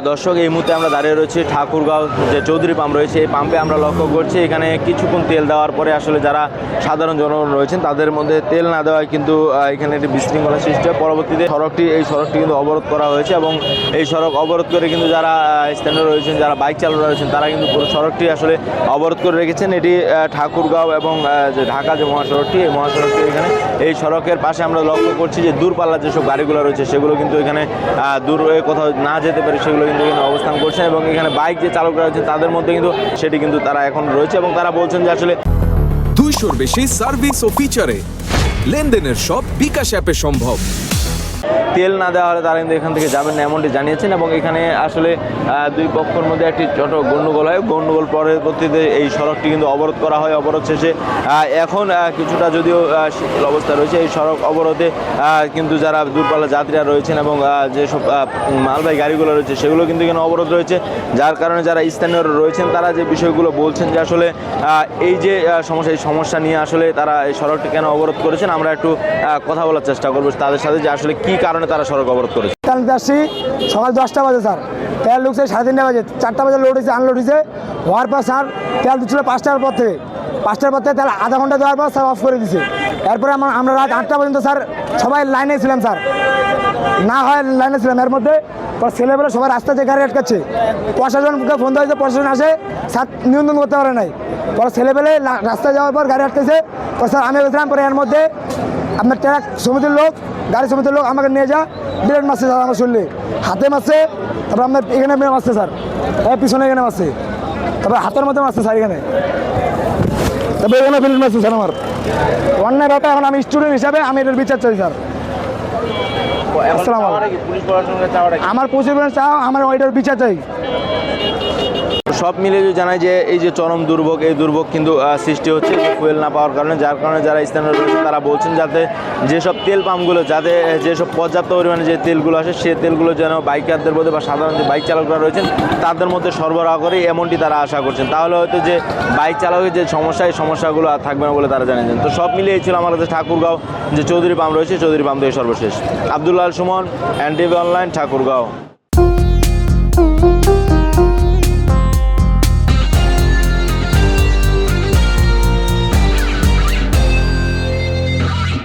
দর্শক, এই মুহূর্তে আমরা দাঁড়িয়ে রয়েছি ঠাকুরগাঁও যে চৌধুরী পাম্প রয়েছে, এই পাম্পে আমরা লক্ষ্য করছি এখানে কিছুক্ষণ তেল দেওয়ার পরে আসলে যারা সাধারণ জনগণ রয়েছেন তাদের মধ্যে তেল না দেওয়ায় কিন্তু এখানে একটি বিশৃঙ্খলা সৃষ্টি হয়। পরবর্তীতে এই সড়কটি কিন্তু অবরোধ করা হয়েছে এবং এই সড়ক অবরোধ করে কিন্তু যারা স্থানীয় রয়েছেন, যারা বাইক চালক রয়েছেন, তারা কিন্তু পুরো সড়কটি আসলে অবরোধ করে রেখেছেন। এটি ঠাকুরগাঁও এবং যে ঢাকা যে মহাসড়কটি, এই মহাসড়কটি এখানে এই সড়কের পাশে আমরা লক্ষ্য করছি যে দূরপাল্লার যেসব গাড়িগুলো রয়েছে সেগুলো কিন্তু এখানে দূর কোথাও না যেতে পারে সেগুলো কিন্তু এখানে অবস্থান করছেন এবং এখানে বাইক যে চালকরা রয়েছে তাদের মধ্যে কিন্তু সেটি কিন্তু তারা এখন রয়েছে এবং তারা বলছেন যে আসলে 200-র বেশি সার্ভিস ও ফিচারে লেনদেনের সব বিকাশ অ্যাপে সম্ভব। তেল না দেওয়া হলে তারা কিন্তু এখান থেকে যাবেন না এমনটি জানিয়েছেন এবং এখানে আসলে দুই পক্ষের মধ্যে একটি ছোট গণ্ডগোল হয়। গণ্ডগোল পরবর্তীতে এই সড়কটি কিন্তু অবরোধ করা হয়। অবরোধ শেষে এখন কিছুটা যদিও শীতল অবস্থা রয়েছে, এই সড়ক অবরোধে কিন্তু যারা দূরপাল্লা যাত্রীরা রয়েছেন এবং যেসব মালবাহী গাড়িগুলো রয়েছে সেগুলো কিন্তু এখানে অবরোধ রয়েছে, যার কারণে যারা স্থানীয় রয়েছেন তারা যে বিষয়গুলো বলছেন যে আসলে এই যে এই সমস্যা নিয়ে আসলে তারা এই সড়কটি কেন অবরোধ করেছেন, আমরা একটু কথা বলার চেষ্টা করবো তাদের সাথে যে আসলে কি কারণে তারা সড়ক অবরোধ করেছে। সকাল 10টা বাজে স্যার, তেল ঢুকছে 3:30 বাজে, 4টা বাজে লোড হয়েছে, আনলোড হয়েছে। হওয়ার পর স্যার তেল দিচ্ছিল 5টার পর থেকে, তেল আধা ঘন্টা দেওয়ার পর স্যার অফ করে দিছে। এরপরে আমরা রাত 8টা পর্যন্ত স্যার সবাই লাইনে ছিলাম স্যার, না হয় লাইনে ছিলাম। এর মধ্যে ছেলেবেলা সবাই রাস্তাতে গাড়ি আটকাচ্ছে, প্রশাসনকে ফোন দেওয়া হয়েছে, প্রশাসন আসে স্যার নিয়ন্ত্রণ করতে পারে নাই। পরে ছেলেবেলে রাস্তায় যাওয়ার পর গাড়ি আটকেছে, স্যার আমি গেছিলাম। পরে এর মধ্যে আপনার ট্রাক সমিতির লোক, গাড়ি সমিতির লোক আমাকে নিয়ে যা ব্লেড মারছে স্যার, আমার শরীরে হাতে মারছে, তারপর আপনার এখানে মারছে স্যার, পিছনে এখানে মারছে, তারপর হাতের মধ্যে মারছে স্যার এখানে, তারপর এখানে ব্লেড মারছে স্যার। আমার অন্যায় ব্যাপার, এখন আমি স্টুডেন্ট হিসাবে আমি এটার বিচার চাই স্যার। আমার প্রশাসনের চাও, আমার ওইটার বিচার চাই। সব মিলে যদি জানাই যে এই যে চরম দুর্ভোগ, এই দুর্ভোগ কিন্তু সৃষ্টি হচ্ছে ফুয়েল না পাওয়ার কারণে, যার কারণে যারা স্থানীয় রয়েছে তারা বলছেন যাতে যেসব তেল পাম্পগুলো, যাতে যেসব পর্যাপ্ত পরিমাণে যে তেলগুলো আসে সেই তেলগুলো যেন বাইকারদের মধ্যে বা সাধারণ যে বাইক চালকরা রয়েছেন তাদের মধ্যে সরবরাহ করে, এমনটি তারা আশা করছেন। তাহলে হয়তো যে বাইক চালকের যে সমস্যা, এই সমস্যাগুলো আর থাকবে না বলে তারা জানিয়েছেন। তো সব মিলিয়ে ছিল আমার কাছে ঠাকুরগাঁও যে চৌধুরী পাম্প রয়েছে, চৌধুরী পাম্প থেকে সর্বশেষ। Abdullah Suman, NTV online, Thakurgaon.